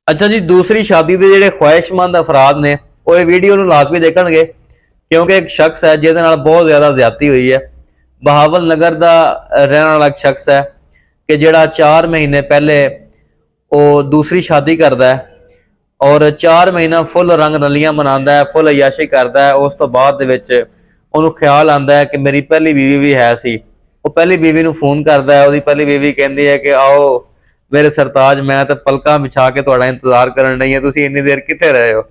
अच्छा जी, दूसरी शादी के ਜਿਹੜੇ ख्वाहिशमंद अफराद ने वो ये वीडियो ਨੂੰ ਲਾਜ਼ਮੀ ਦੇਖਣਗੇ क्योंकि एक शख्स है ਜਿਹਦੇ ਨਾਲ बहुत ज़्यादा ज़्यादती हुई है। बहावल नगर का रहने वाला एक शख्स है कि ਜਿਹੜਾ 4 महीने पहले वो दूसरी शादी करता है और 4 महीना फुल रंग रलियां मनाता है, फुल अयाशी करता है। उस तो बाद ਦੇ ਵਿੱਚ ਉਹਨੂੰ ख्याल आता है कि मेरी पहली बीवी भी है सी। वो पहली बीवी ਨੂੰ फोन करता है, ਉਹਦੀ पहली बीवी कहती है कि आओ मेरे सरताज, मैं तो पलकां बिछा के तुहाडा इंतजार करन डई हां, तुसीं इन्नी देर कित्थे रहे हो।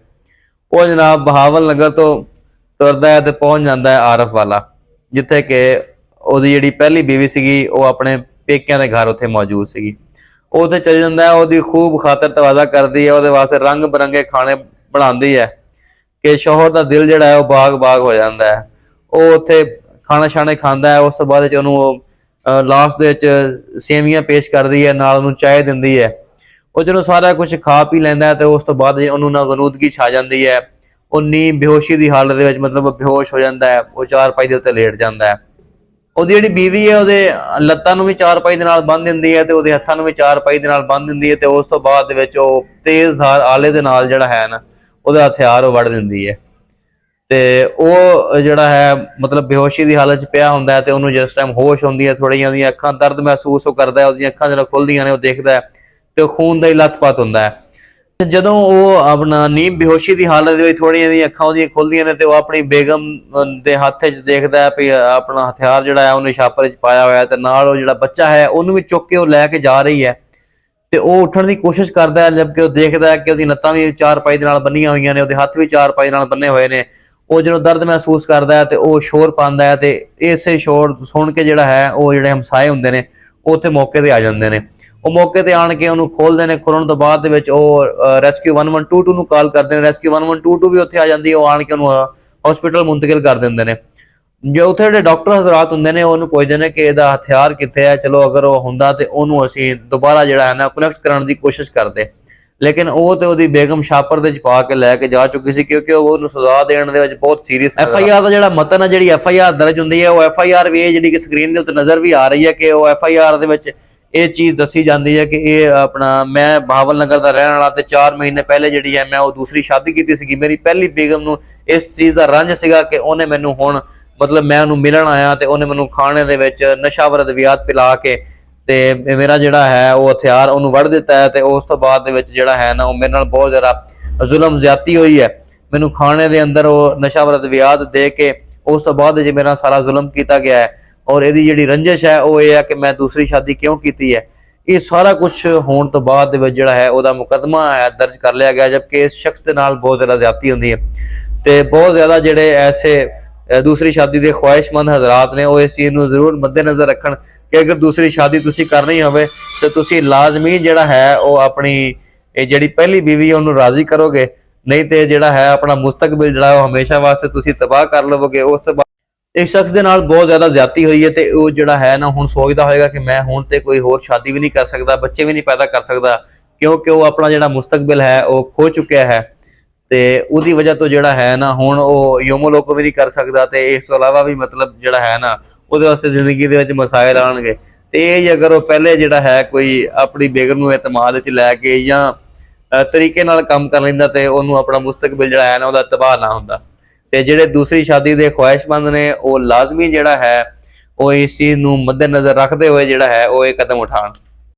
वो जनाब बहावल नगर तो तुरदा है तो पहुंच जाता है आरफ वाला, जिथे कि ਉਹਦੀ ਜਿਹੜੀ ਪਹਿਲੀ बीवी ਸੀਗੀ ਉਹ ਆਪਣੇ ਪੇਕਿਆਂ ਦੇ ਘਰ ਉੱਥੇ ਮੌਜੂਦ ਸੀਗੀ। ਉਹ ਉੱਥੇ ਚਲ ਜਾਂਦਾ ਹੈ, ਉਹਦੀ ਖੂਬ ਖਾਤਰ ਤਵਾਜ਼ਾ ਕਰਦੀ ਹੈ, ਉਹਦੇ ਵਾਸਤੇ ਰੰਗ ਬਰੰਗੇ ਖਾਣੇ ਬਣਾਉਂਦੀ ਹੈ ਕਿ ਸ਼ੌਹਰ ਦਾ ਦਿਲ ਜਿਹੜਾ ਹੈ ਉਹ ਬਾਗ ਬਾਗ ਹੋ ਜਾਂਦਾ ਹੈ। ਉਹ ਉੱਥੇ ਖਾਣਾ ਛਾਣੇ ਖਾਂਦਾ ਹੈ। ਉਸ ਤੋਂ ਬਾਅਦ 'ਚ ਉਹਨੂੰ ਲਾਸਟ ਦੇ ਵਿੱਚ ਸੇਵੀਆਂ ਪੇਸ਼ ਕਰਦੀ ਹੈ, ਨਾਲ ਉਹਨੂੰ ਚਾਹ ਦਿੰਦੀ ਹੈ। ਉਹ ਜਦੋਂ ਸਾਰਾ ਕੁਝ ਖਾ ਪੀ ਲੈਂਦਾ ਹੈ ਤੇ ਉਸ ਤੋਂ ਬਾਅਦ ਉਹਨੂੰ ਨਾਗਨੂਦਗੀ ਛਾ ਜਾਂਦੀ ਹੈ। ਉਹ ਨੀਂਦ ਬੇਹੋਸ਼ੀ ਦੀ ਹਾਲਤ ਦੇ ਵਿੱਚ ਮਤਲਬ ਬੇਹੋਸ਼ ਹੋ ਜਾਂਦਾ ਹੈ। ਉਹ ਚਾਰਪਾਈ ਦੇ ਉੱਤੇ ਲੇਟ ਜਾਂਦਾ ਹੈ। ਉਹਦੀ ਜਿਹੜੀ ਬੀਵੀ ਹੈ ਉਹਦੇ ਲੱਤਾਂ ਨੂੰ ਵੀ ਚਾਰਪਾਈ ਦੇ ਨਾਲ ਬੰਨ੍ਹ ਦਿੰਦੀ ਹੈ ਤੇ ਉਹਦੇ ਹੱਥਾਂ ਨੂੰ ਵੀ ਚਾਰਪਾਈ ਦੇ ਨਾਲ ਬੰਨ੍ਹ ਦਿੰਦੀ ਹੈ ਤੇ ਉਸ ਤੋਂ ਬਾਅਦ ਦੇ ਵਿੱਚ ਉਹ ਤੇਜ਼ਧਾਰ ਆਲੇ ਦੇ ਨਾਲ ਜਿਹੜਾ ਹੈ ਨਾ ਉਹਦਾ ਹਥਿਆਰ ਉਹ ਵੱਢ ਦਿੰਦੀ ਹੈ। ਤੇ ਉਹ ਜਿਹੜਾ ਹੈ ਮਤਲਬ ਬੇਹੋਸ਼ੀ ਦੀ ਹਾਲਤ 'ਚ ਪਿਆ ਹੁੰਦਾ ਹੈ ਤੇ ਉਹਨੂੰ ਜਿਸ ਟਾਈਮ ਹੋਸ਼ ਹੁੰਦੀ ਹੈ, ਥੋੜ੍ਹੀਆਂ ਉਹਦੀਆਂ ਅੱਖਾਂ ਦਰਦ ਮਹਿਸੂਸ ਉਹ ਕਰਦਾ ਹੈ, ਉਹਦੀਆਂ ਅੱਖਾਂ ਜਦੋਂ ਖੁੱਲ੍ਹਦੀਆਂ ਨੇ ਉਹ ਦੇਖਦਾ ਹੈ ਤੇ ਉਹ ਖੂਨ ਦਾ ਹੀ ਲੱਥਪੱਥ ਹੁੰਦਾ ਹੈ। ਤੇ ਜਦੋਂ ਉਹ ਆਪਣਾ ਨੀਂਦ ਬੇਹੋਸ਼ੀ ਦੀ ਹਾਲਤ ਦੇ ਵਿੱਚ ਥੋੜ੍ਹੀਆਂ ਜਿਹੀਆਂ ਅੱਖਾਂ ਉਹਦੀਆਂ ਖੁੱਲ੍ਹਦੀਆਂ ਨੇ ਤੇ ਉਹ ਆਪਣੀ ਬੇਗਮ ਦੇ ਹੱਥ 'ਚ ਦੇਖਦਾ ਵੀ ਆਪਣਾ ਹਥਿਆਰ ਜਿਹੜਾ ਹੈ ਉਹਨੇ ਛਾਪਰ 'ਚ ਪਾਇਆ ਹੋਇਆ ਤੇ ਨਾਲ ਉਹ ਜਿਹੜਾ ਬੱਚਾ ਹੈ ਉਹਨੂੰ ਵੀ ਚੁੱਕ ਕੇ ਉਹ ਲੈ ਕੇ ਜਾ ਰਹੀ ਹੈ। ਤੇ ਉਹ ਉੱਠਣ ਦੀ ਕੋਸ਼ਿਸ਼ ਕਰਦਾ ਹੈ, ਜਦਕਿ ਉਹ ਦੇਖਦਾ ਹੈ ਕਿ ਉਹਦੀ ਲੱਤਾਂ ਵੀ ਚਾਰਪਾਈ ਦੇ ਨਾਲ ਬੰਨੀਆਂ ਹੋਈਆਂ ਨੇ, ਉਹਦੇ ਹੱਥ ਵੀ ਚਾਰਪਾਈ ਨਾਲ ਬੰਨੇ ਹੋਏ ਨੇ। ਉਹ ਜਦੋਂ ਦਰਦ ਮਹਿਸੂਸ ਕਰਦਾ ਹੈ ਤੇ ਉਹ ਸ਼ੋਰ ਪਾਉਂਦਾ ਹੈ ਤੇ ਇਸੇ ਸ਼ੋਰ ਸੁਣ ਕੇ ਜਿਹੜਾ ਹੈ ਉਹ ਜਿਹੜੇ ਹਮਸਾਏ ਹੁੰਦੇ ਨੇ ਉਹ ਉੱਥੇ ਮੌਕੇ ਤੇ ਆ ਜਾਂਦੇ ਨੇ। ਉਹ ਮੌਕੇ ਤੇ ਆਣ ਕੇ ਉਹਨੂੰ ਖੋਲਦੇ ਨੇ। ਖੋਲਣ ਤੋਂ ਬਾਅਦ ਦੇ ਵਿੱਚ ਉਹ ਰੈਸਕਿਊ 1122 ਨੂੰ ਕਾਲ ਕਰਦੇ ਨੇ। ਰੈਸਕਿਊ 1122 ਵੀ ਉੱਥੇ ਆ ਜਾਂਦੀ ਹੈ। ਉਹ ਆਣ ਕੇ ਉਹਨੂੰ ਹਸਪੀਟਲ ਮੁੰਤਕਿਲ ਕਰ ਦਿੰਦੇ ਨੇ। ਜੋ ਉੱਥੇ ਜਿਹੜੇ ਡਾਕਟਰ ਹਜ਼ਰਾਤ ਹੁੰਦੇ ਨੇ ਉਹਨੂੰ ਪੁੱਛਦੇ ਨੇ ਕਿ ਇਹਦਾ ਹਥਿਆਰ ਕਿੱਥੇ ਹੈ, ਚਲੋ ਅਗਰ ਉਹ ਹੁੰਦਾ ਤੇ ਉਹਨੂੰ ਅਸੀਂ ਦੁਬਾਰਾ ਜਿਹੜਾ ਹੈ ਨਾ ਕਨੈਕਟ ਕਰਨ ਦੀ ਕੋਸ਼ਿਸ਼ ਕਰਦੇ। ਲੇਕਿਨ ਉਹ ਤੇ ਉਹਦੀ ਬੇਗਮ ਛਾਪਰ ਦੇ ਚ ਪਾ ਕੇ ਲੈ ਕੇ ਜਾ ਚੁੱਕੀ ਸੀ ਕਿਉਂਕਿ ਉਹ ਉਹਨੂੰ ਸਜ਼ਾ ਦੇਣ ਦੇ ਵਿੱਚ ਬਹੁਤ ਸੀਰੀਅਸ। FIR ਦਾ ਜਿਹੜਾ ਮਤਨ ਹੈ, ਜਿਹੜੀ FIR ਦਰਜ ਹੁੰਦੀ ਹੈ ਉਹ FIR ਵੀ ਇਹ ਜਿਹੜੀ ਕਿ ਸਕਰੀਨ ਦੇ ਉੱਤੇ ਨਜ਼ਰ ਵੀ ਆ ਰਹੀ ਹੈ ਕਿ ਉਹ FIR ਦੇ ਵਿੱਚ ਇਹ ਚੀਜ਼ ਦੱਸੀ ਜਾਂਦੀ ਹੈ ਕਿ ਇਹ ਆਪਣਾ ਮੈਂ ਬਹਾਵਲ ਨਗਰ ਦਾ ਰਹਿਣ ਵਾਲਾ ਤੇ 4 ਮਹੀਨੇ ਪਹਿਲੇ ਜਿਹੜੀ ਹੈ ਮੈਂ ਉਹ ਦੂਸਰੀ ਸ਼ਾਦੀ ਕੀਤੀ ਸੀਗੀ। ਮੇਰੀ ਪਹਿਲੀ ਬੇਗਮ ਨੂੰ ਇਸ ਚੀਜ਼ ਦਾ ਰੰਜ ਸੀਗਾ ਕਿ ਉਹਨੇ ਮੈਨੂੰ ਹੁਣ ਮਤਲਬ ਮੈਂ ਉਹਨੂੰ ਮਿਲਣ ਆਇਆ ਤੇ ਉਹਨੇ ਮੈਨੂੰ ਖਾਣੇ ਦੇ ਵਿੱਚ ਨਸ਼ਾਵਰ ਅਦਵਿਆਤ ਪਿਲਾ ਕੇ ਤੇ ਮੇਰਾ ਜਿਹੜਾ ਹੈ ਉਹ ਹਥਿਆਰ ਉਹਨੂੰ ਵੱਢ ਦਿੱਤਾ ਹੈ। ਤੇ ਉਸ ਤੋਂ ਬਾਅਦ ਦੇ ਵਿੱਚ ਜਿਹੜਾ ਹੈ ਨਾ ਉਹ ਮੇਰੇ ਨਾਲ ਬਹੁਤ ਜ਼ਿਆਦਾ ਜ਼ੁਲਮ ਜ਼ਿਆਦਤੀ ਹੋਈ ਹੈ। ਮੈਨੂੰ ਖਾਣੇ ਦੇ ਅੰਦਰ ਉਹ ਨਸ਼ਾਵਰ ਅਦਵਿਆਤ ਦੇ ਕੇ ਉਸ ਤੋਂ ਬਾਅਦ ਜੇ ਮੇਰਾ ਸਾਰਾ ਜ਼ੁਲਮ ਕੀਤਾ ਗਿਆ ਹੈ ਔਰ ਇਹਦੀ ਜਿਹੜੀ ਰੰਜਿਸ਼ ਹੈ ਉਹ ਇਹ ਹੈ ਕਿ ਮੈਂ ਦੂਸਰੀ ਸ਼ਾਦੀ ਕਿਉਂ ਕੀਤੀ ਹੈ। ਇਹ ਸਾਰਾ ਕੁਝ ਹੋਣ ਤੋਂ ਬਾਅਦ ਦੇ ਵਿੱਚ ਜਿਹੜਾ ਹੈ ਉਹਦਾ ਮੁਕੱਦਮਾ ਹੈ ਦਰਜ ਕਰ ਲਿਆ ਗਿਆ, ਜਦਕਿ ਇਸ ਸ਼ਖਸ ਦੇ ਨਾਲ ਬਹੁਤ ਜ਼ਿਆਦਾ ਜ਼ਿਆਦਤੀ ਹੁੰਦੀ ਹੈ। ਤੇ ਬਹੁਤ ਜ਼ਿਆਦਾ ਜਿਹੜੇ ਐਸੇ दूसरी शादी के ख्वाहिशमंद हजरात ने वो इस चीज़ को जरूर मद्देनजर रखन कि अगर दूसरी शादी तुसी करनी होवे तो तुसी लाजमी जिहड़ा है वो अपनी जिहड़ी पहली बीवी है उन्होंने राजी करोगे, नहीं तो जिहड़ा है अपना मुस्तकबिल जिहड़ा वो हमेशा वास्ते तुसी तबाह कर लवोगे। उस तो बाद एक शख्स के नाल बहुत ज़्यादा ज्यादती हुई है तो वो जिहड़ा है ना हुण सोचदा होएगा कि मैं हुण ते कोई होर शादी भी नहीं कर सकता, बच्चे भी नहीं पैदा कर सकता क्योंकि वो अपना जिहड़ा मुस्तकबिल है वो खो चुका है। ਤੇ ਉਹਦੀ ਵਜ੍ਹਾ ਤੋਂ ਜਿਹੜਾ ਹੈ ਨਾ ਹੁਣ ਉਹ ਯੋਮੋਲੋਕ ਵੀ ਨਹੀਂ ਕਰ ਸਕਦਾ ਤੇ ਇਸ ਤੋਂ ਇਲਾਵਾ ਵੀ ਮਤਲਬ ਜਿਹੜਾ ਹੈ ਨਾ ਉਹਦੇ ਵਾਸਤੇ ਜ਼ਿੰਦਗੀ ਦੇ ਵਿੱਚ ਮਸਾਇਲ ਆਉਣਗੇ। ਤੇ ਇਹ ਅਗਰ ਉਹ ਪਹਿਲੇ ਜਿਹੜਾ ਹੈ ਕੋਈ ਆਪਣੀ ਬੇਗਮ ਨੂੰ ਇਤਮਾਦ ਵਿੱਚ ਲੈ ਕੇ ਜਾਂ ਤਰੀਕੇ ਨਾਲ ਕੰਮ ਕਰ ਲੈਂਦਾ ਤੇ ਉਹਨੂੰ ਆਪਣਾ ਮੁਸਤਕਬਲ ਜਿਹੜਾ ਹੈ ਨਾ ਉਹਦਾ ਤਬਾਹ ਨਾ ਹੁੰਦਾ। ਤੇ ਜਿਹੜੇ ਦੂਸਰੀ ਸ਼ਾਦੀ ਦੇ ख्वाहिशमंद ਨੇ ਉਹ ਲਾਜ਼ਮੀ ਜਿਹੜਾ ਹੈ ਉਹ ਇਸ ਚੀਜ਼ ਨੂੰ ਮੱਦੇਨਜ਼ਰ ਰੱਖਦੇ ਹੋਏ ਜਿਹੜਾ ਹੈ ਉਹ ਇਹ ਕਦਮ ਉਠਾਉਣ।